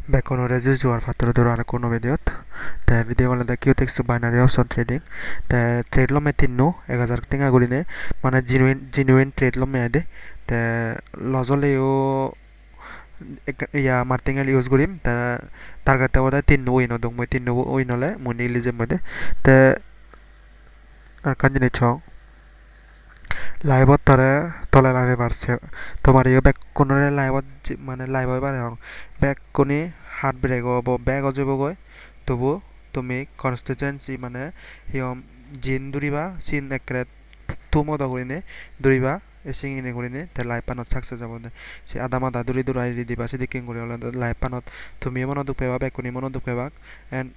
Bekonore jujuar fatro durare kono videot te video wala da qtex binary option trading te trade lo me tinno 1000 tinga guline মানে genuine trade lo me ade te lozole yo ya martingal use gurim ta target wada tinno wino dong mo tinno wino le mo nilijem mode te আর kanjini chong লাইভত তরে তলে লাইভে পারছে তোমার ইয়ে back কোনরে লাইভত মানে live হইবার Hong back কোনি হাত break হব ব্যাক অজব গয় তবু তুমি কনস্টিটুয়েন্সি মানে হিয়ম জিন দুরিবা সিন একরে তুমদ করিনে দুরিবা এসিং ইনে করিনে তে লাইভ পানত সাকসেস যাব দে সে আদা মাদা দুরি দুরাই দিবা সিদিকিং করি হলে লাইভ পানত তুমি মন দুখ পেবা ব্যাক কোনি মন দুখ পেবা এন্ড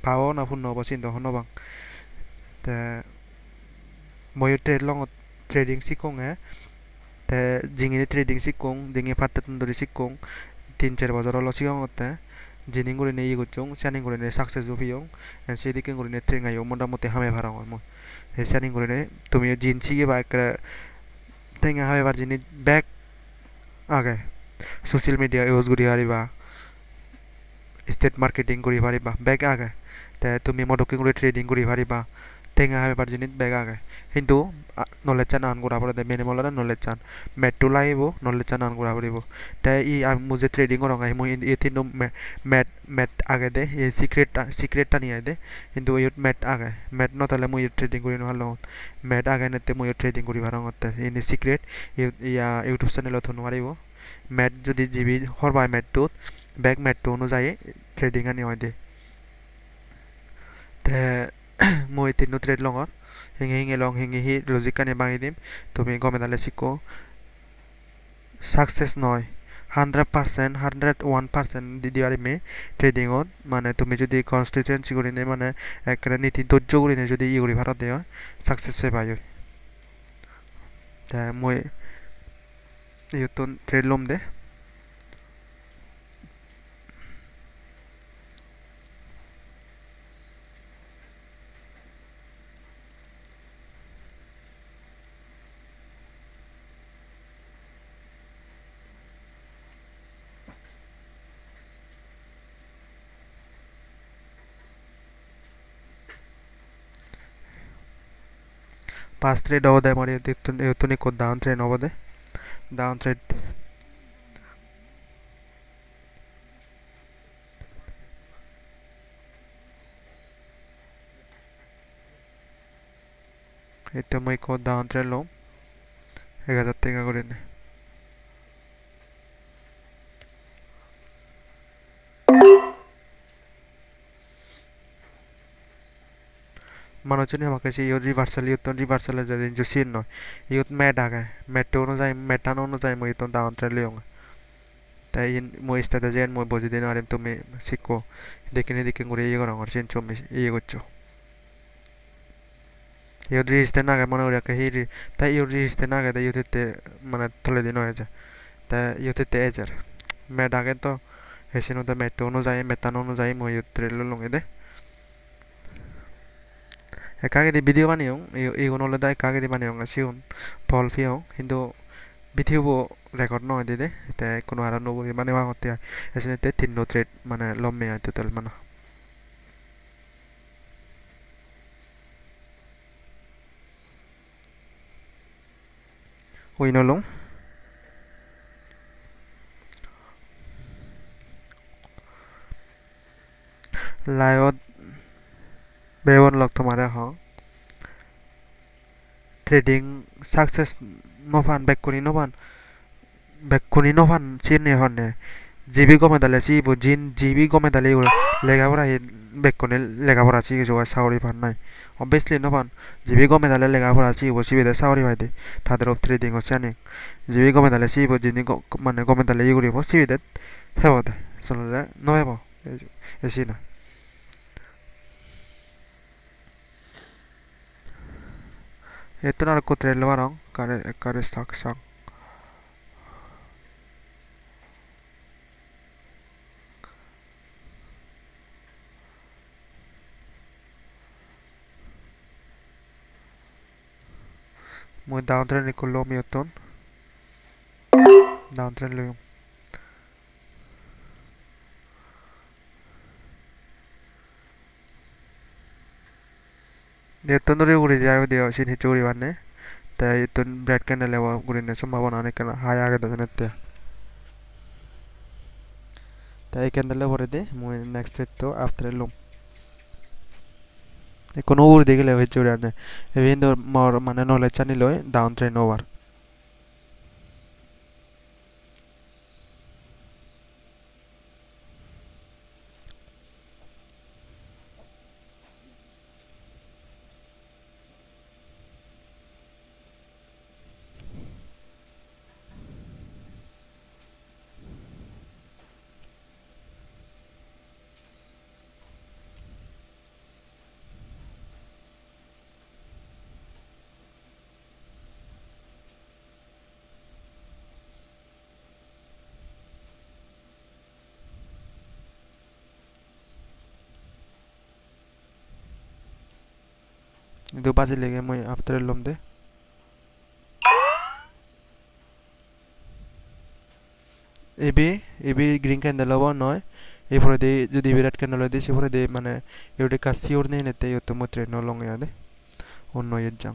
পাও না ফুন নব সিন দহন নবাং তে মই trade long trading sikong he te jingi trading sikong dingi patta tunduri sikong 3-4 বছর হলো সিগং হতে জিনিং করে নেই গুচং সানিং করে নে সাকসেস হইয়ং এন্ড সেদিকে করে নে ট্রেং আইও মোটামুটি হামে ভারাং মো হে সানিং করে নে তুমি জিন সিগে বা একটা তেং হামে বার জিনি ব্যাক আগে সোশ্যাল মিডিয়া ইউজ করি হারিবা স্টেট মার্কেটিং করি পারিবা ব্যাক আগে তে তুমি মডকিং করে ট্রেডিং করি পারিবা তেঙ্গা হামে পার জিনিস ব্যাগ আগে কিন্তু নলেজ চান আন করা পড়ে মিনিমাল নলেজ চান মেট্রো লাইব নলেজ চান আন করা পড়িব তাই ই মুজে ট্রেডিং করং আই মুই এ তিন ম্যাট ম্যাট আগে দে এই সিক্রেটটা নিয়ে দে কিন্তু ওই ম্যাট আগে ম্যাট ন তাহলে মুই ট্রেডিং করি ভালো ম্যাট আগে নেতে মুই ট্রেডিং করি ভালো হতে ইনি সিক্রেট ইয়া ইউটিউব চ্যানেল থন মারিব ম্যাট যদি জিবি হরবাই ম্যাটটো ব্যাগ ম্যাটটো অনুযায়ী ট্রেডিং আনি হয় দে তে মই তিনো ট্রেড লঙর হিঙে হিঙে লং হিঙে হি লজিক কানে বাঙি দিম তুমি গমে দালে শিখো সাকসেস নয় 100% 101% দিদি আরে মে ট্রেডিংত মানে তুমি যদি কনস্টিটুয়েন্সি করি নে মানে একটা নীতি ধৈর্য করি নে যদি ই করি ভারত দেয় সাকসেস পে পাই তা মই ইয়তন ট্রেড লম দে পাঁচ ট্রেড হব দে আমার ইয়তনি কো ডাউন ট্রেড হব দে ডাউন ট্রেড এটা মই কো ডাউন ট্রেড লম 1000 টাকা করে নে মানুষজনই আমাকে সেই রিভার্সালের যে রেঞ্জ সিন নয় ইয়ত ম্যাট আগে ম্যাট অনুযায়ী ম্যাটান অনুযায়ী মই তো ডাউন ট্রেড লিয়ং তাই মই স্টাতে যেন মই বুঝি দিন আরে তুমি শিখো দেখে করে ইয়ে করো আর সেন চমি ইয়ে করছো ইয়ত রিস্তে না আগে মনে করি হি তাই ইয়ত রিস্তে না আগে তাই ইয়তে মানে থলে দিন হয়ে যায় তাই ইয়তে এজার ম্যাট আগে তো হেসিন তো ম্যাট অনুযায়ী মেটান অনুযায়ী মই ইয়ত ট্রেড লঙে দে কাকে দি ভিডিও বানিও এইগুলো হলে দায় কাকে দি বানিও সিউন ফল ফিও কিন্তু ভিডিও রেকর্ড নয় দিদে তে কোনো আর নবরি মানে বাংতে এসে তে তিন নো থ্রেড মানে লম্মে আইতো তেল মানে উইনলং লাইভত বেবন লগ তোমারে হ ট্রেডিং সাকসেস নফান বেকুনি নফান চিনে হনে জিবি গমে দালে সিবো জিন জিবি গমে দালে লেখাপড়া বেকুনি লেখাপড়া শিখে যোগা সাউরি পান নাই অবভিয়াসলি নফান জিবি গমে দালে লেখাপড়া শিখবো সিবিদে সাউরি পাইদে তাদের অফ ট্রেডিং হচ্ছে আনি জিবি গমে দালে সিবো জিনি মানে গমে দালে ই করিব সিবিদে হেবদে চললে নহেব এসি না esto no lo encontré el varón care saksang muy down tren ni kullo mioton down tren lo yetton duri uri jayo dio sin hichu uri banne te yetton bread candle lewa gurine sambhavona onek kana high age dojanette te ei candle pore de mui next step to after lum কোনো uri digile hichu uri anne even though more mane knowledge chani loy down train over du baji lege moi after lum de এবি এবি green candle হবো নয় এরপরে দিয়ে যদি বিরাট candle দিয়ে সেপরে দিয়ে মানে এউটে কাশি ওর নেই নেতে ইয়তো মত্রে ন লং ইয়াদে অন্য ইয়ের যাং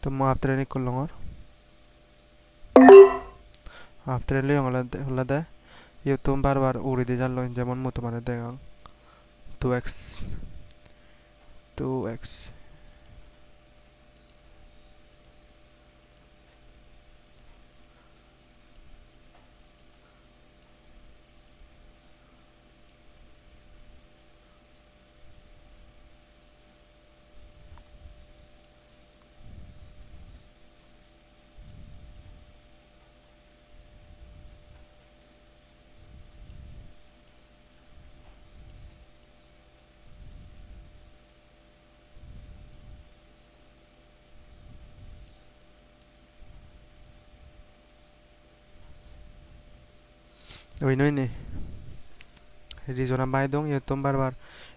তো মই আফটার এনি করলাম আর আফটার এলি হলা দে ইয়তো বারবার উড়ি দিয়ে জানলো যেমন মতো মানে দেখাং 2x 2x ওই নই নে রিজনা বাই দং ইয়তো বারবার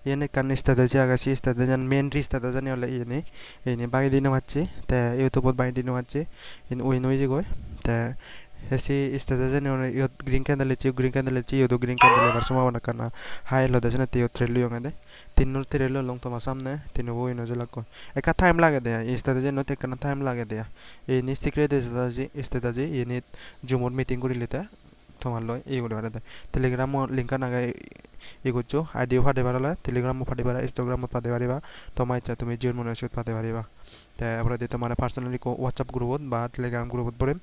ইয়েনে কান strategy আগাছি strategy মেন strategy হলে ইয়েনে ইয়েনে বাই দিনো হচ্ছে তে ইউটিউবত বাই দিনো হচ্ছে ইন ওই নই যে গয় তে হেসি strategy নে ইয়ত গ্রিন ক্যান্ডেল লেচি ইয়তো গ্রিন ক্যান্ডেল এবার সম্ভাবনা কানা হাই লো দেশনে তে ইয়ত রেলিও ngade তিননুর তে রেলিও লং তোমার সামনে তিন বই নো জলা কো একা টাইম লাগে দে strategy নতে কানা টাইম লাগে দে এই নি সিক্রেট strategy ইনি জুমত মিটিং করিলেতে তোমার লয় এইগুলো বারে টেলিগ্রাম লিঙ্ক নাগাই এগুচ্ছো আইডিও ফাটে পারলে টেলিগ্রামও ফাটে পারা ইনস্টাগ্রামও ফাটে পারিবা তোমার ইচ্ছা তুমি জিওর মনে সুদ ফাটে পারিবা তারপরে দিয়ে তোমার পার্সোনালি হোয়াটসঅ্যাপ গ্রুপত বা টেলিগ্রাম গ্রুপত পড়িম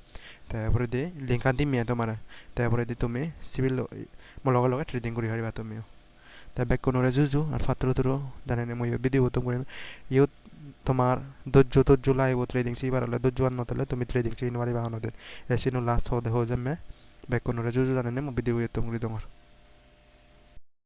তারপরে দিয়ে লিঙ্ক দিম তোমার তারপরে দিয়ে তুমি সিভিল লগে লগে ট্রেডিং করি পারিবা তুমিও তা ব্যাক কোনোরে জুজু আর ফাত্র তোর জানেন মই ভিডিও তো করিম ইউত তোমার ধৈর্য লাইব ট্রেডিং সিবার হলে ধৈর্য আর নতলে তুমি ট্রেডিং সিন পারিবা হনদের এসিনো লাস্ট হতে হয়ে যাবে ব্যাক কোনোরে জুজু জানেন মই ভিডিও তো মুড়ি তোমার